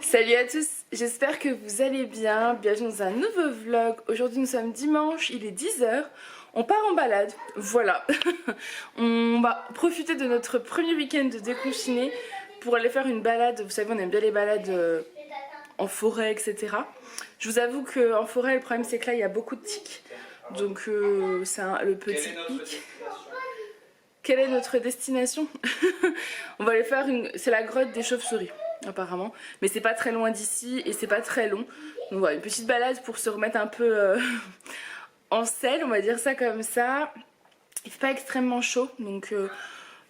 Salut à tous, j'espère que vous allez bien, bienvenue dans un nouveau vlog. Aujourd'hui nous sommes dimanche, il est 10 h, on part en balade, voilà. On va profiter de notre premier week-end de déconfiné pour aller faire une balade. Vous savez, on aime bien les balades en forêt, etc. Je vous avoue qu'en forêt, le problème c'est que là il y a beaucoup de tiques, donc c'est le petit hic. Quelle est notre destination? On va aller faire c'est la grotte des chauves-souris apparemment, mais c'est pas très loin d'ici et c'est pas très long, donc voilà, une petite balade pour se remettre un peu en selle, on va dire ça comme ça. Il fait pas extrêmement chaud, donc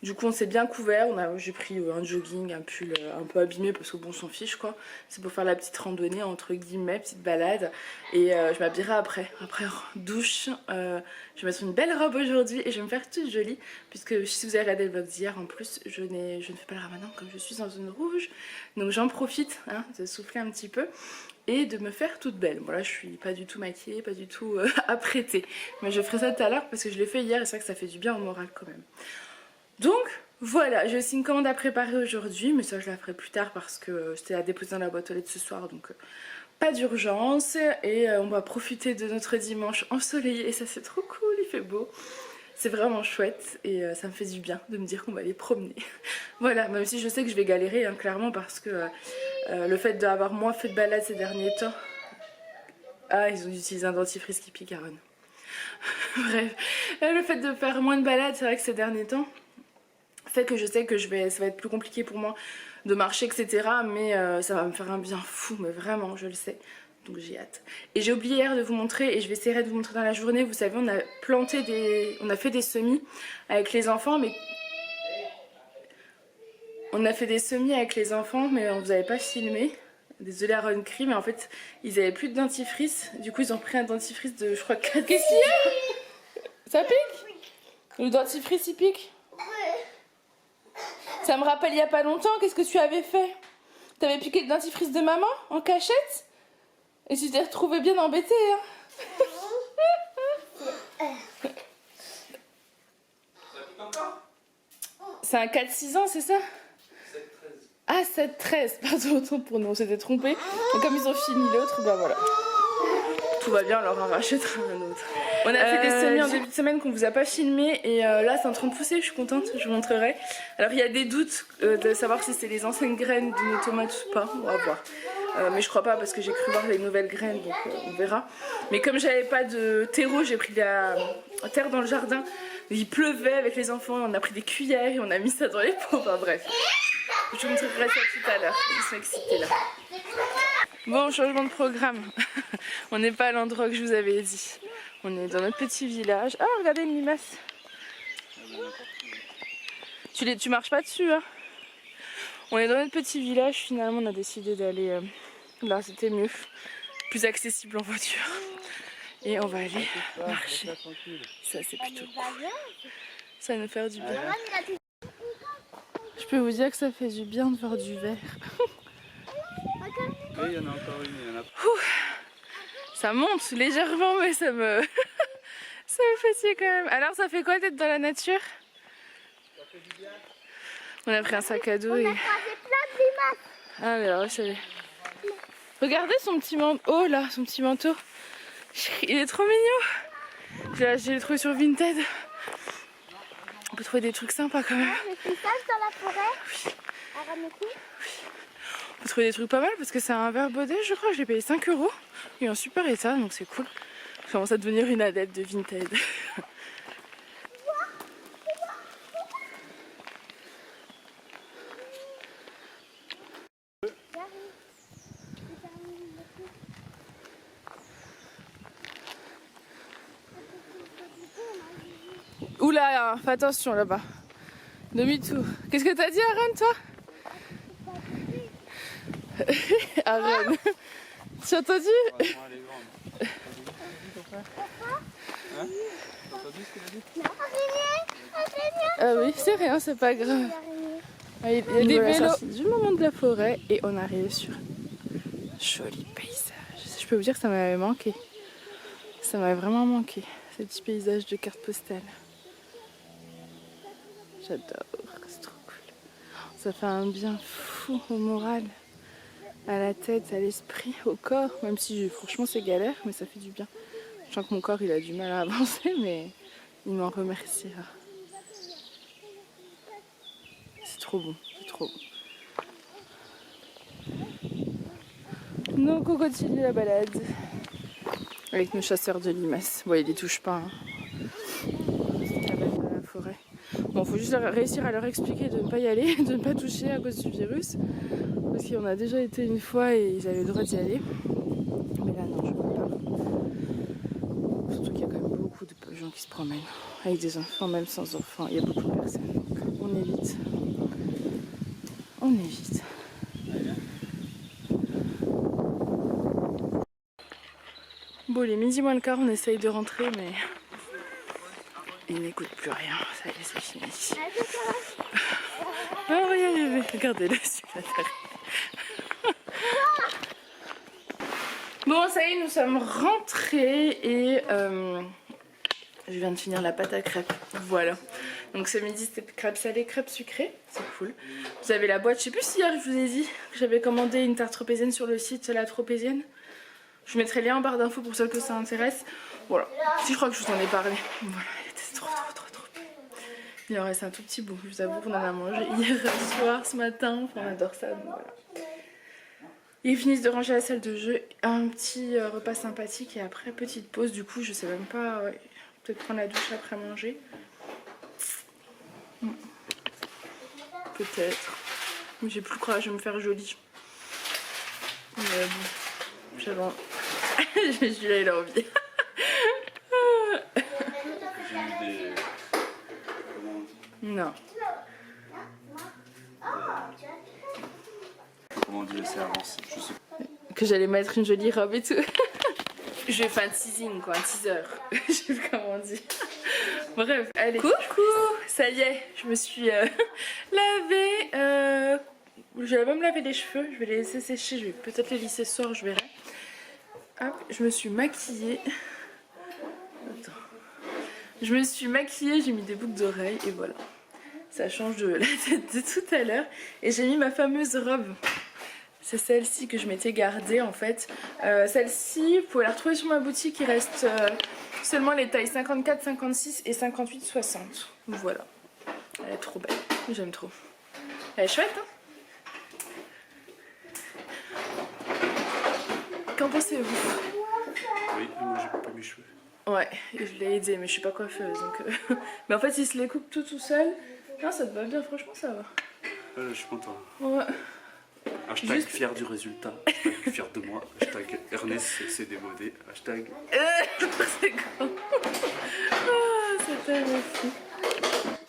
du coup on s'est bien couvert. J'ai pris un jogging, un pull un peu abîmé parce que bon, on s'en fiche quoi. C'est pour faire la petite randonnée entre guillemets, petite balade. Et je m'habillerai après douche. Je vais mettre une belle robe aujourd'hui et je vais me faire toute jolie, puisque si vous avez regardé le vlog d'hier, en plus je ne fais pas le ramadan comme je suis en zone rouge, donc j'en profite de souffler un petit peu et de me faire toute belle. Voilà, je suis pas du tout maquillée, pas du tout apprêtée, mais je ferai ça tout à l'heure parce que je l'ai fait hier et c'est vrai que ça fait du bien au moral quand même. Donc voilà, j'ai aussi une commande à préparer aujourd'hui, mais ça je la ferai plus tard parce que c'était à déposer dans la boîte aux lettres ce soir, donc pas d'urgence. Et on va profiter de notre dimanche ensoleillé et ça c'est trop cool, il fait beau. C'est vraiment chouette et ça me fait du bien de me dire qu'on va aller promener. Voilà, même si je sais que je vais galérer clairement parce que le fait d'avoir moins fait de balade ces derniers temps... Ah, ils ont utilisé un dentifrice qui pique, Aaron. Bref, le fait de faire moins de balades, c'est vrai que ces derniers temps fait que je sais que ça va être plus compliqué pour moi de marcher, etc. Mais ça va me faire un bien fou, mais vraiment, je le sais. Donc j'ai hâte. Et j'ai oublié hier de vous montrer, et je vais essayer de vous montrer dans la journée. Vous savez, on a fait des semis avec les enfants, mais on ne vous avait pas filmé. Désolée Aaron crie, mais en fait ils avaient plus de dentifrice. Du coup ils ont pris un dentifrice de, je crois, 4. Qu'est-ce qu'il y a? Ça pique? Le dentifrice il pique? Ça me rappelle il y a pas longtemps, qu'est-ce que tu avais fait? T'avais piqué le dentifrice de maman en cachette? Et tu t'es retrouvée bien embêtée, hein? C'est un 4-6 ans, c'est ça? 7-13. Ah, 7-13, pardon, autant pour nous, on s'était trompé. Et comme ils ont fini l'autre, bah voilà. Tout va bien, on leur en rachètera un autre. On a fait des semis en début de semaine qu'on vous a pas filmé et là c'est en train de pousser, je suis contente, je vous montrerai. Alors il y a des doutes de savoir si c'est les anciennes graines d'une tomate ou pas, on va voir. Mais je crois pas parce que j'ai cru voir les nouvelles graines, donc on verra. Mais comme j'avais pas de terreau, j'ai pris de la terre dans le jardin. Il pleuvait avec les enfants, on a pris des cuillères et on a mis ça dans les pots, enfin bref. Je vous montrerai ça tout à l'heure, ils sont excités là. Bon, changement de programme. On n'est pas à l'endroit que je vous avais dit. On est dans notre petit village. Ah, regardez une limace. Tu marches pas dessus, hein? On est dans notre petit village. Finalement, on a décidé d'aller là, c'était mieux. Plus accessible en voiture. Et on va aller marcher. Ça, c'est plutôt cool. Ça va nous faire du bien. Je peux vous dire que ça fait du bien de voir du vert. Oui, il y en a encore une, il y en a... Ça monte légèrement, mais ça me... ça me fatigue quand même. Alors, ça fait quoi d'être dans la nature? Ça fait du bien. On a pris un sac à dos et... Ah, mais alors, c'est... Regardez son petit manteau. Oh là, son petit manteau. Il est trop mignon. Je l'ai trouvé sur Vinted. On peut trouver des trucs sympas quand même. Le message dans la forêt. Oui. On peut trouver des trucs pas mal parce que c'est un verre baudet, je crois. Je l'ai payé 5 €. Il est en super état, donc c'est cool. Je commence à devenir une adepte de Vinted. Oula, fais attention là-bas. Demi-tour. Qu'est-ce que t'as dit, Aaron, toi? Aaron. Tu as entendu? Ouais, moi, elle est grande. Hein? T'as entendu ce qu'il a dit? Ah oui, c'est rien, c'est pas grave. Ah, il y a des vélos du moment de la forêt et on arrive sur un joli paysage. Je peux vous dire que ça m'avait manqué. Ça m'avait vraiment manqué, ces petits paysages de carte postale. J'adore, c'est trop cool. Ça fait un bien fou au moral. à la tête, à l'esprit, au corps, même si franchement c'est galère, mais ça fait du bien. Je sens que mon corps il a du mal à avancer, mais il m'en remerciera. C'est trop bon, c'est trop bon. Donc on continue la balade avec nos chasseurs de limaces. Bon, ils les touchent pas, hein. C'est la bête de la forêt. Bon, faut juste réussir à leur expliquer de ne pas y aller, de ne pas toucher à cause du virus. Parce qu'on a déjà été une fois et ils avaient le droit d'y aller. Mais là, non, je ne peux pas. Surtout qu'il y a quand même beaucoup de gens qui se promènent. Avec des enfants, même sans enfants. Il y a beaucoup de personnes. Donc on évite. On évite. Bon, il est midi moins le quart, on essaye de rentrer, mais il n'écoute plus rien. Ça y est, c'est fini. Ah, regardez, regardez-le, super. Bon, ça y est, nous sommes rentrés et je viens de finir la pâte à crêpes. Voilà. Donc ce midi, c'était crêpes salées, crêpes sucrées. C'est cool. Vous avez la boîte. Je sais plus si hier je vous ai dit que j'avais commandé une tarte tropézienne sur le site La Tropézienne. Je vous mettrai le lien en barre d'infos pour ceux que ça intéresse. Voilà. Si, je crois que je vous en ai parlé. Voilà, elle était trop bien. Il en reste un tout petit bout. Je vous avoue qu'on en a mangé hier soir, ce matin. Enfin, on adore ça. Donc voilà. Ils finissent de ranger la salle de jeu. Un petit repas sympathique et après, petite pause. Du coup, je sais même pas. Ouais, peut-être prendre la douche après manger. Peut-être. J'ai plus le courage de me faire jolie. Mais bon. J'avais... Celui-là, il a envie. Non. Comment on dit laisser avancer? Je sais pas. Que j'allais mettre une jolie robe et tout. Je vais faire un teasing quoi, un teaser. Je sais plus comment on dit. Bref, allez. Coucou. Ça y est, je me suis lavée. Je vais même laver les cheveux. Je vais les laisser sécher. Je vais peut-être les lisser ce soir, je verrai. Hop, je me suis maquillée. Attends. Je me suis maquillée, j'ai mis des boucles d'oreilles et voilà. Ça change de la tête de tout à l'heure. Et j'ai mis ma fameuse robe. C'est celle-ci que je m'étais gardée en fait. Celle-ci, vous pouvez la retrouver sur ma boutique. Il reste seulement les tailles 54, 56 et 58, 60. Voilà. Elle est trop belle. J'aime trop. Elle est chouette, hein? Qu'en pensez-vous? Oui, moi j'ai pas mes cheveux. Ouais, je l'ai aidé, mais je suis pas coiffeuse. Donc mais en fait, il se les coupe tout seul. Non, ça te va bien, franchement, ça va. Je suis content. Ouais. Hashtag fier du résultat. Hashtag fier de moi. Hashtag Ernest c'est démodé. Hashtag. C'est con. Oh, c'est tellement fou.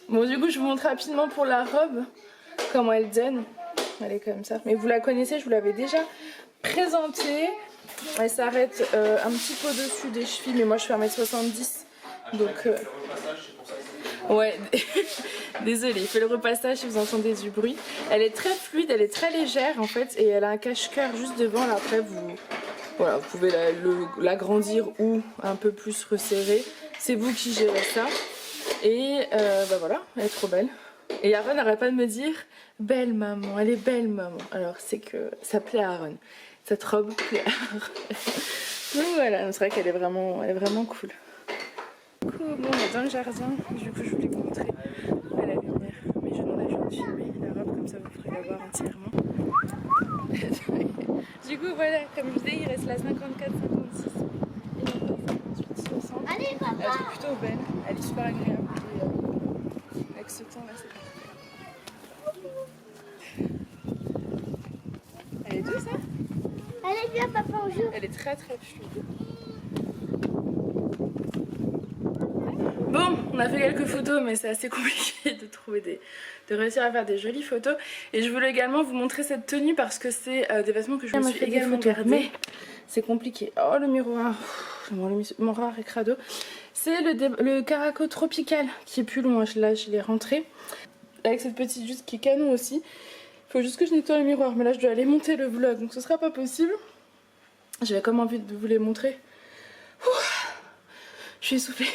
Bon, du coup, je vous montre rapidement pour la robe comment elle donne. Elle est comme ça. Mais vous la connaissez, je vous l'avais déjà présentée. Elle s'arrête un petit peu au-dessus des chevilles, mais moi je fais 1m70. Donc. Ouais, désolée, il fait le repassage si vous entendez du bruit. Elle est très fluide, elle est très légère en fait, et elle a un cache-cœur juste devant. Là, après, vous pouvez l'agrandir ou un peu plus resserrer. C'est vous qui gérez ça. Et bah voilà, elle est trop belle. Et Aaron n'arrête pas de me dire belle maman, elle est belle maman. Alors c'est que ça plaît à Aaron. Cette robe plaît à Aaron. Donc voilà, c'est vrai qu'elle est vraiment cool. Du coup, bon, on est dans le jardin. Du coup, je voulais vous montrer à la lumière. Mais je n'en ai jamais filmé la robe, comme ça vous pourrez la voir entièrement. Du coup, voilà, comme je vous disais, il reste la 54, 56 et la 58, 60. Allez, papa. Elle est plutôt belle, elle est super agréable. Et, avec ce temps là, c'est parfait. Elle est douce, hein? Allez, viens, papa, on joue. Elle est très fluide. Bon, on a fait quelques photos, mais c'est assez compliqué de réussir à faire des jolies photos. Et je voulais également vous montrer cette tenue parce que c'est des vêtements que je me suis également gardés. Mais c'est compliqué. Oh, le miroir. Mon miroir est crado. C'est le Caraco Tropical qui est plus long. Là, je l'ai rentré. Avec cette petite jupe qui est canon aussi. Il faut juste que je nettoie le miroir. Mais là, je dois aller monter le vlog. Donc ce sera pas possible. J'avais comme envie de vous les montrer. Je suis essoufflée.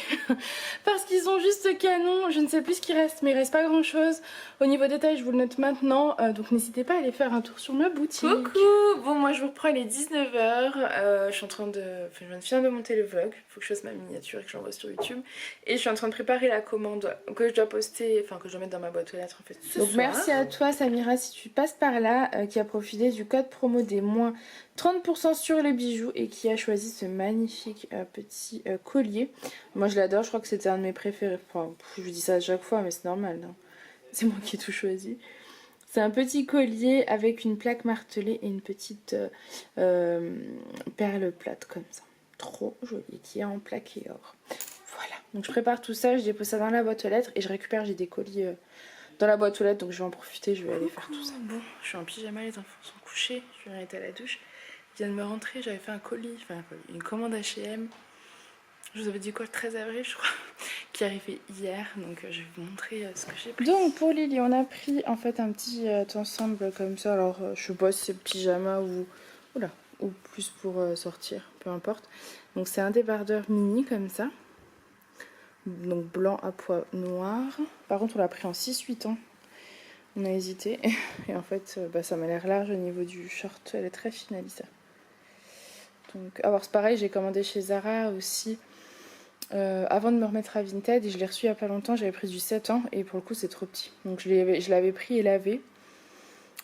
Parce qu'ils sont juste canons. Je ne sais plus ce qui reste, mais il reste pas grand chose. Au niveau détail, je vous le note maintenant. Donc n'hésitez pas à aller faire un tour sur ma boutique. Coucou. Bon, moi je vous reprends, il est 19h. Je suis en train de... Enfin, je viens de finir de monter le vlog. Il faut que je fasse ma miniature et que je l'envoie sur YouTube. Et je suis en train de préparer la commande que je dois poster, enfin que je dois mettre dans ma boîte aux lettres en fait ce soir. Merci à toi Samira si tu passes par là, qui a profité du code promo des moins 30% sur les bijoux et qui a choisi ce magnifique petit collier. Moi je l'adore, je crois que c'était un de mes préférés. Enfin, je vous dis ça à chaque fois mais c'est normal, hein. C'est moi qui ai tout choisi. C'est un petit collier avec une plaque martelée et une petite perle plate comme ça. Trop joli, qui est en plaqué or. Voilà, donc je prépare tout ça, je dépose ça dans la boîte aux lettres et je récupère, j'ai des colis dans la boîte aux lettres, donc je vais en profiter, je vais aller faire tout ça. Bon, je suis en pyjama, les enfants sont couchés, je vais arrêter à la douche. Je viens de me rentrer, j'avais fait un colis, enfin une commande H&M. Je vous avais dit quoi, le 13 avril je crois, qui est arrivé hier, donc je vais vous montrer ce que j'ai pris. Donc pour Lily, on a pris en fait un petit ensemble comme ça, alors je sais pas si c'est pyjama ou... Oula, ou plus pour sortir, peu importe. Donc c'est un débardeur mini comme ça. Donc blanc à pois noir. Par contre on l'a pris en 6-8 ans. On a hésité. Et en fait ça m'a l'air large au niveau du short. Elle est très fine Alissa. Donc, alors c'est pareil, j'ai commandé chez Zara aussi. Avant de me remettre à Vinted. Et je l'ai reçu il n'y a pas longtemps. J'avais pris du 7 ans. Et pour le coup c'est trop petit. Donc je l'avais pris et lavé.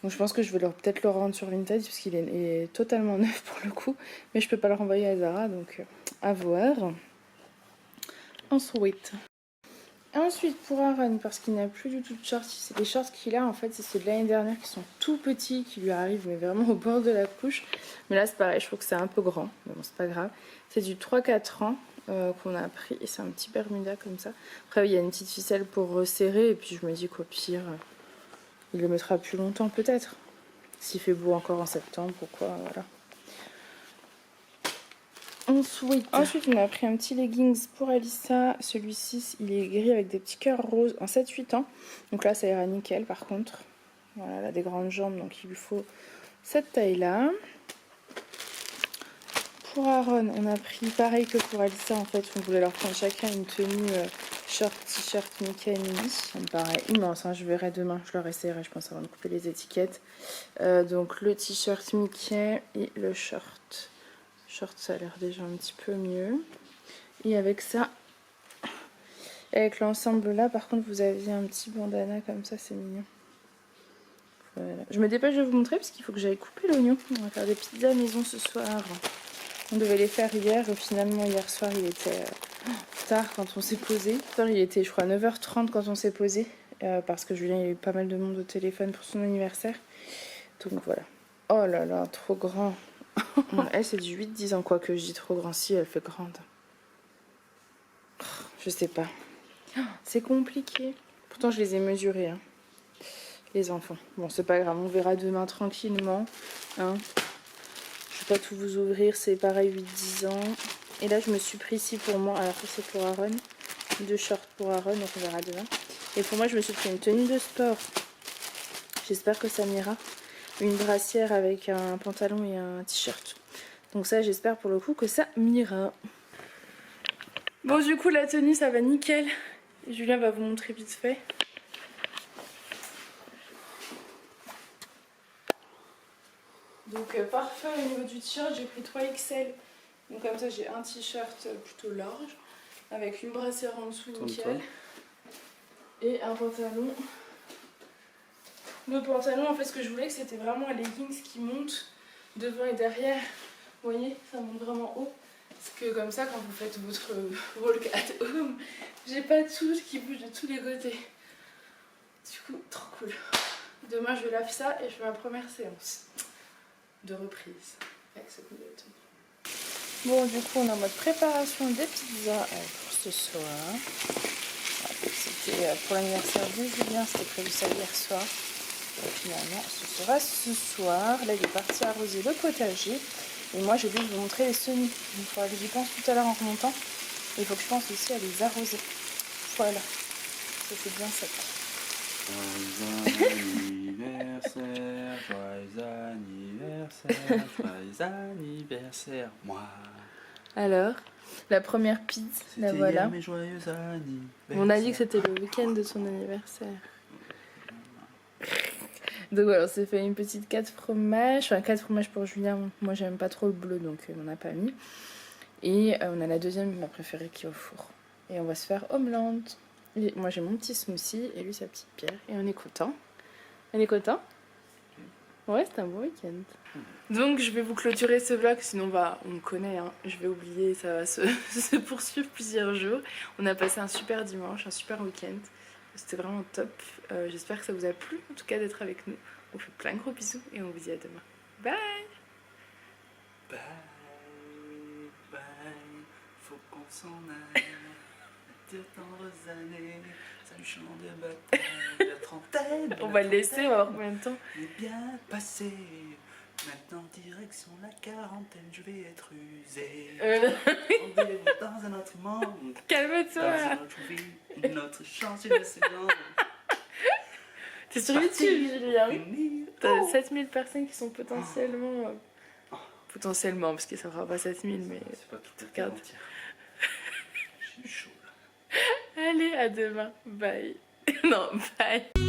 Donc je pense que je vais peut-être le rendre sur Vinted. Parce qu'il est totalement neuf pour le coup. Mais je peux pas le renvoyer à Zara. Donc à voir. Ensuite pour Aaron, parce qu'il n'a plus du tout de shorts, c'est des shorts qu'il a en fait, c'est ceux de l'année dernière qui sont tout petits, qui lui arrivent mais vraiment au bord de la couche. Mais là c'est pareil, je trouve que c'est un peu grand, mais bon c'est pas grave. C'est du 3-4 ans qu'on a pris et c'est un petit Bermuda comme ça. Après il y a une petite ficelle pour resserrer et puis je me dis qu'au pire il le mettra plus longtemps peut-être. S'il fait beau encore en septembre, pourquoi, voilà. Ensuite, on a pris un petit leggings pour Alissa. Celui-ci, il est gris avec des petits cœurs roses en 7-8 ans. Donc là, ça ira nickel par contre. Voilà, elle a des grandes jambes, donc il lui faut cette taille-là. Pour Aaron, on a pris pareil que pour Alissa. En fait, on voulait leur prendre chacun une tenue short, t-shirt Mickey Minnie. Ça me paraît immense, hein. Je verrai demain, je leur essaierai, je pense, avant de couper les étiquettes. Donc le t-shirt Mickey et le short. Short, ça a l'air déjà un petit peu mieux. Et avec ça, avec l'ensemble là, par contre, vous aviez un petit bandana comme ça, c'est mignon. Voilà. Je me dépêche de vous montrer parce qu'il faut que j'aille couper l'oignon. On va faire des pizzas maison ce soir. On devait les faire hier, et finalement hier soir il était tard quand on s'est posé. Il était je crois 9h30 quand on s'est posé, parce que Julien il y a eu pas mal de monde au téléphone pour son anniversaire. Donc voilà. Oh là là, trop grand. Elle c'est du 8-10 ans, quoi que je dis trop grand, si elle fait grande. Je sais pas. C'est compliqué. Pourtant je les ai mesurés, hein, les enfants. Bon c'est pas grave, on verra demain tranquillement. Hein. Je vais pas tout vous ouvrir, c'est pareil 8-10 ans. Et là je me suis pris ici pour moi, alors que c'est pour Aaron. 2 shorts pour Aaron, donc on verra demain. Et pour moi je me suis pris une tenue de sport. J'espère que ça m'ira. Une brassière avec un pantalon et un t-shirt. Donc ça j'espère pour le coup que ça m'ira. Bon du coup la tenue ça va nickel. Julien va vous montrer vite fait. Donc parfait au niveau du t-shirt, j'ai pris 3XL. Donc comme ça j'ai un t-shirt plutôt large avec une brassière en dessous nickel. Et un pantalon. Le pantalon en fait ce que je voulais que c'était vraiment un leggings qui monte devant et derrière. Vous voyez, ça monte vraiment haut. Parce que comme ça quand vous faites votre walk at home, j'ai pas tout qui bouge de tous les côtés. Du coup, trop cool. Demain je lave ça et je fais ma première séance de reprise avec cette nouvelle tenue. Bon du coup on est en mode préparation des pizzas pour ce soir. C'était pour l'anniversaire de Julien, c'était prévu ça hier soir. Et finalement ce sera ce soir. Là il est parti arroser le potager. Et moi j'ai oublié de vous montrer les semis. Il faudra que j'y pense tout à l'heure en remontant. Et il faut que je pense aussi à les arroser. Voilà, ça c'est bien sec. Joyeux anniversaire, joyeux anniversaire, moi. Alors, la première pizza, la voilà. Mes joyeux On a dit que c'était le week-end de son anniversaire. Donc voilà, on s'est fait une petite 4 fromages. Enfin, 4 fromages pour Julien. Moi, j'aime pas trop le bleu, donc on n'en a pas mis. Et on a la deuxième, ma préférée, qui est au four. Et on va se faire omelette. Et moi, j'ai mon petit smoothie et lui, sa petite bière. Et on est content. On est content? Ouais, c'est un bon week-end. Donc, je vais vous clôturer ce vlog, sinon on me connaît, hein. Je vais oublier, ça va se poursuivre plusieurs jours. On a passé un super dimanche, un super week-end. C'était vraiment top. J'espère que ça vous a plu, en tout cas, d'être avec nous. On vous fait plein de gros bisous et on vous dit à demain. Bye! Bye, bye, faut qu'on s'en aille. De tendres années, ça me chante de bataille. La trentaine, On va le laisser, on va voir combien de temps. est bien passé. Maintenant, direction la quarantaine, je vais être usé. Rendez-vous dans un autre monde. Dans Calme-toi! une autre vie, une autre chance, une seconde. T'es sur YouTube, Julien? Fini. T'as 7000 personnes qui sont potentiellement... Potentiellement, parce que ça fera pas 7000, mais... C'est pas tout à Regarde. mentir. Je suis chaud là. Allez, à demain. Bye. Non, bye.